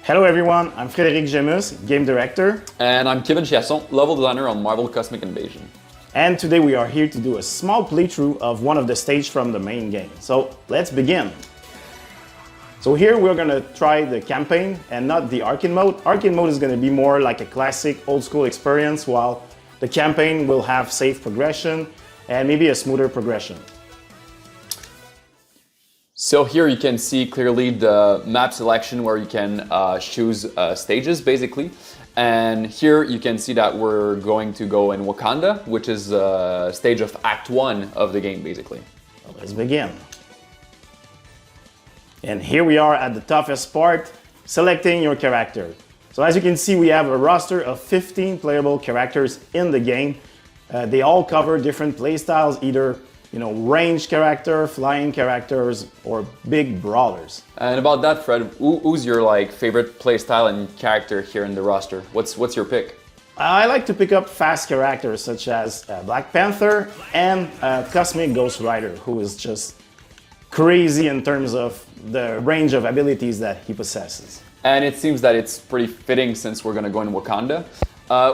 Hello everyone, I'm Frédéric Gemus, Game Director. And I'm Kevin Chiasson, Level Designer on Marvel Cosmic Invasion. And today we are here to do a small playthrough of one of the stages from the main game. So let's begin. So here we're gonna try the campaign and not the arcade mode. Arcade mode is gonna be more like a classic old school experience, while the campaign will have safe progression and maybe a smoother progression. So here you can see clearly the map selection where you can choose stages basically. And here you can see that we're going to go in Wakanda, which is a stage of Act 1 of the game basically. So let's begin. And here we are at the toughest part, selecting your character. So as you can see, we have a roster of 15 playable characters in the game. They all cover different playstyles, either ranged character, flying characters, or big brawlers. And about that, Fred, who's your favorite playstyle and character here in the roster? What's your pick? I like to pick up fast characters such as Black Panther and Cosmic Ghost Rider, who is just crazy in terms of the range of abilities that he possesses. And it seems that it's pretty fitting since we're gonna go in Wakanda.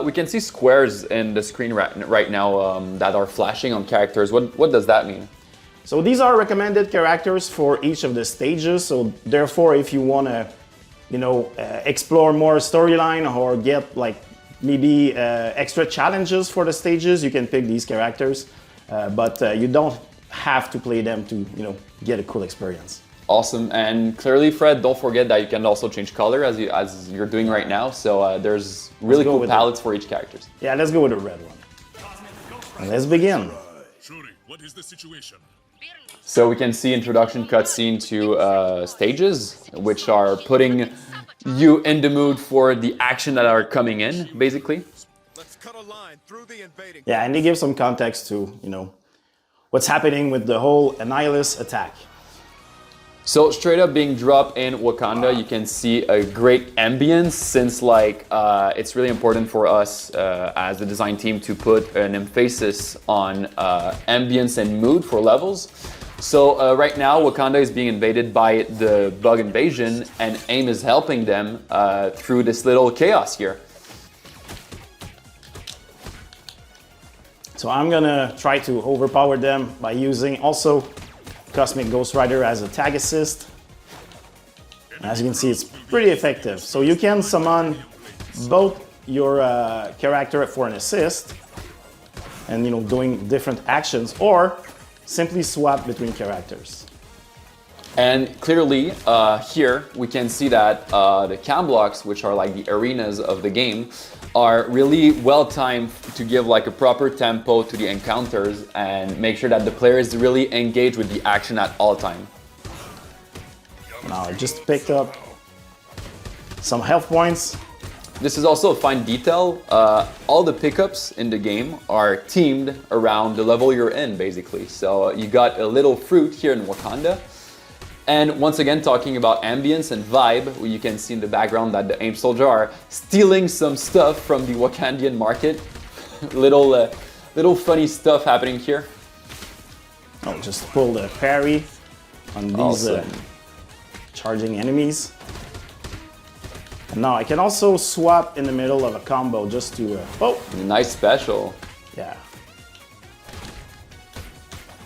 We can see squares in the screen right now that are flashing on characters. What does that mean? So these are recommended characters for each of the stages. So therefore, if you want to, explore more storyline or get maybe extra challenges for the stages, you can pick these characters. But you don't have to play them to, get a cool experience. Awesome, and clearly, Fred, don't forget that you can also change color as you're doing right now. So there's really cool palettes for each character. Yeah, let's go with the red one. And let's begin. Shuri, what is the situation? So we can see introduction cutscene to stages, which are putting you in the mood for the action that are coming in, basically. Let's cut a line through the invading. Yeah, and they give some context to, what's happening with the whole Annihilus attack. So straight up being dropped in Wakanda, you can see a great ambience since it's really important for us as the design team to put an emphasis on ambience and mood for levels. So right now Wakanda is being invaded by the bug invasion, and AIM is helping them through this little chaos here. So I'm gonna try to overpower them by using also Cosmic Ghost Rider as a tag assist. As you can see, it's pretty effective. So you can summon both your character for an assist and doing different actions, or simply swap between characters. And clearly here we can see that the cam blocks, which are like the arenas of the game, are really well timed to give a proper tempo to the encounters and make sure that the player is really engaged with the action at all time. Now I just picked up some health points. This is also a fine detail. All the pickups in the game are teamed around the level you're in, basically. So you got a little fruit here in Wakanda. And once again, talking about ambience and vibe, you can see in the background that the AIM soldiers are stealing some stuff from the Wakandian market. little funny stuff happening here. Oh, just pull the parry on these Awesome. charging enemies. And now I can also swap in the middle of a combo just to, Nice special. yeah.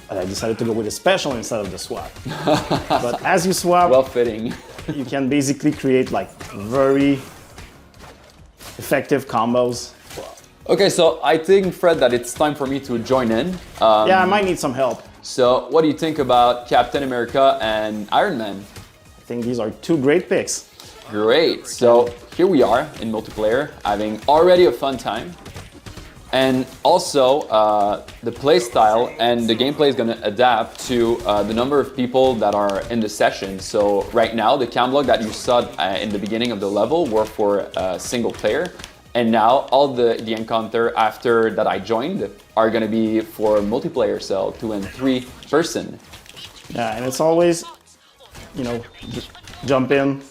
But I decided to go with a special instead of the swap. But as you swap, Well fitting. you can basically create very effective combos. Okay, so I think, Fred, that it's time for me to join in. Yeah, I might need some help. So what do you think about Captain America and Iron Man? I think these are two great picks. Great, so here we are in multiplayer, having already a fun time. And also, the playstyle and the gameplay is going to adapt to the number of people that are in the session. So right now, the cam block that you saw in the beginning of the level were for single player. And now all the encounter after that I joined are going to be for multiplayer, so 2 and 3 person. Yeah, and it's always, jump in,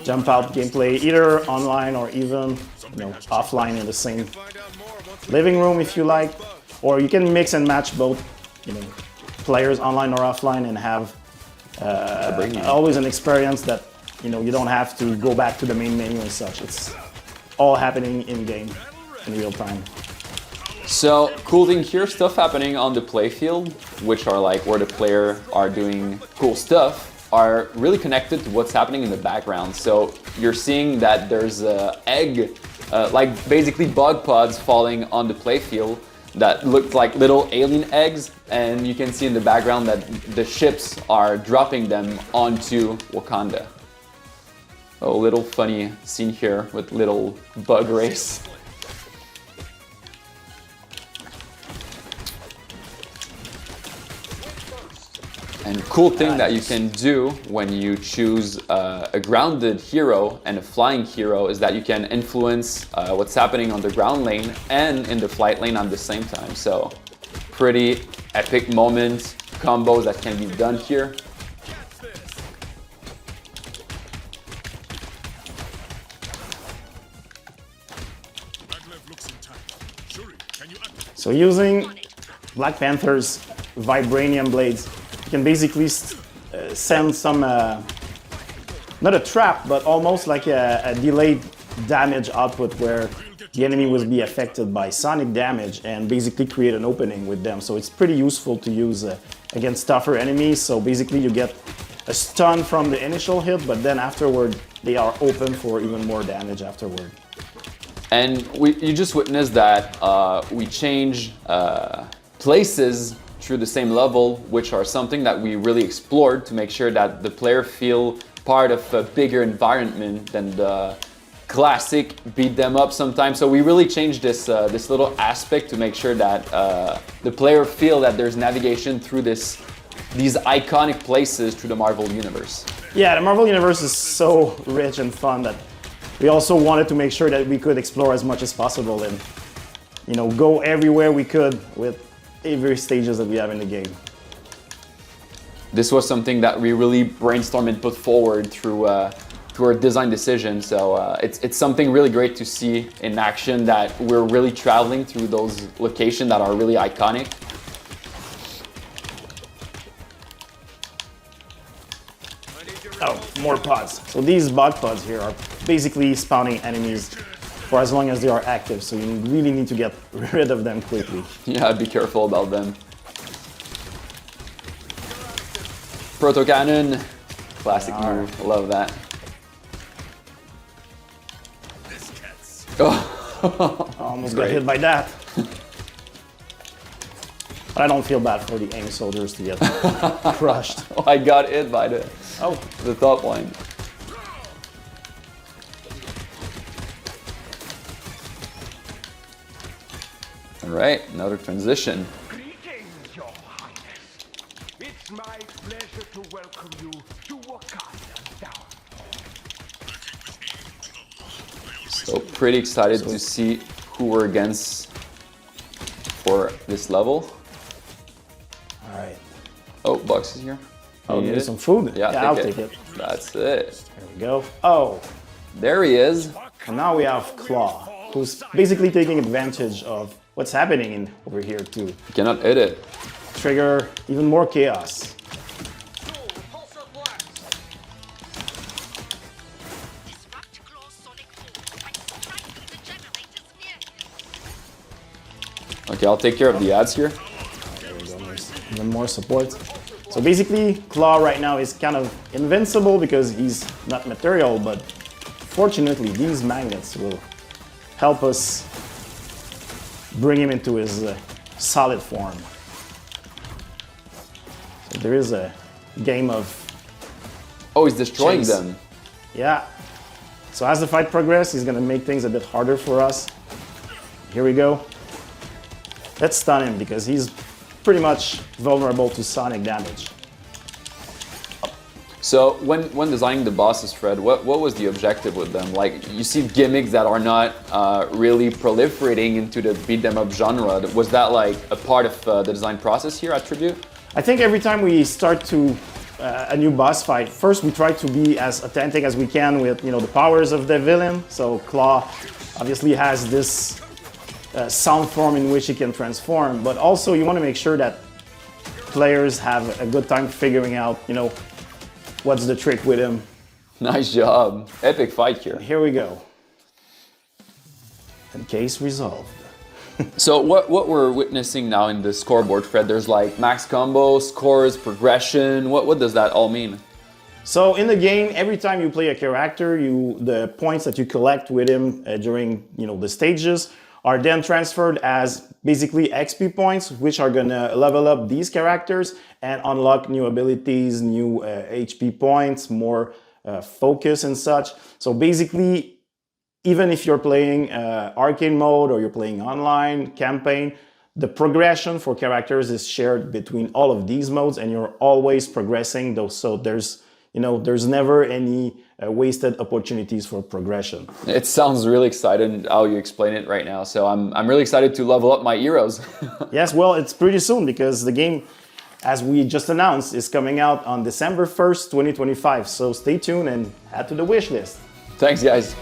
jump out gameplay, either online or even, offline in the same living room if you like, or you can mix and match both, players online or offline and have always an experience that you don't have to go back to the main menu and such. It's all happening in game, in real time. So, cool thing here, stuff happening on the playfield, which are like where the player are doing cool stuff, are really connected to what's happening in the background. So, you're seeing that there's an egg, like basically bug pods falling on the playfield that look like little alien eggs, and you can see in the background that the ships are dropping them onto Wakanda. A little funny scene here with little bug race. And cool thing that you can do when you choose a grounded hero and a flying hero is that you can influence what's happening on the ground lane and in the flight lane at the same time. So pretty epic moments, combos that can be done here. Maglev looks intact. Shuri, can you activate? So using Black Panther's Vibranium Blades, you can basically send some, not a trap, but almost like a delayed damage output where the enemy will be affected by sonic damage and basically create an opening with them. So it's pretty useful to use against tougher enemies. So basically you get a stun from the initial hit, but then afterward they are open for even more damage afterward. And you just witnessed that we change places through the same level, which are something that we really explored to make sure that the player feel part of a bigger environment than the classic beat them up sometimes. So we really changed this this little aspect to make sure that the player feel that there's navigation through these iconic places through the Marvel Universe. Yeah, the Marvel Universe is so rich and fun that we also wanted to make sure that we could explore as much as possible and, go everywhere we could with every stages that we have in the game. This was something that we really brainstormed and put forward through our design decision. So it's something really great to see in action, that we're really traveling through those locations that are really iconic. Oh, more pods. So these bug pods here are basically spawning enemies for as long as they are active, so you really need to get rid of them quickly. Yeah, be careful about them. Proto Cannon, classic move, love that. Oh, Almost got hit by that. But I don't feel bad for the AIM soldiers to get crushed. I got hit by the top line. All right, another transition. Greetings, Your Highness. It's my pleasure to welcome you to Wakanda Town. So pretty excited to see who we're against for this level. All right. Oh, Bucks is here. I'll You need give you it? some food. Yeah, I'll take it. That's it. There we go. Oh, There he is. and now we have Claw, who's basically taking advantage of what's happening over here to You cannot hit it. trigger even more chaos. Disrupt Claw's sonic form by striking the generators near him. Okay, I'll take care of the ads here. There we go. There's even more support. So basically, Claw right now is kind of invincible because he's not material, but fortunately, these magnets will help us bring him into his solid form. So there is a game of, Oh, he's destroying Chase. them. yeah. So as the fight progresses, he's gonna make things a bit harder for us. Here we go. Let's stun him because he's pretty much vulnerable to sonic damage. So when designing the bosses, Fred, what was the objective with them? Like, you see gimmicks that are not really proliferating into the beat 'em up genre. Was that like a part of the design process here at Tribute? I think every time we start to a new boss fight, first we try to be as authentic as we can with the powers of the villain. So Claw obviously has this sound form in which he can transform, but also you want to make sure that players have a good time figuring out what's the trick with him. Nice job. Epic fight here. Here we go. And case resolved. So what we're witnessing now in the scoreboard, Fred, there's like max combo, scores, progression. What does that all mean? So in the game, every time you play a character, the points that you collect with him during the stages are then transferred as basically XP points, which are gonna level up these characters and unlock new abilities, new HP points, more focus and such. So basically, even if you're playing arcade mode or you're playing online campaign, the progression for characters is shared between all of these modes, and you're always progressing those. So there's never any wasted opportunities for progression. It sounds really exciting how you explain it right now. So I'm really excited to level up my heroes. Yes, well, it's pretty soon because the game, as we just announced, is coming out on December 1st, 2025. So stay tuned and add to the wish list. Thanks, guys.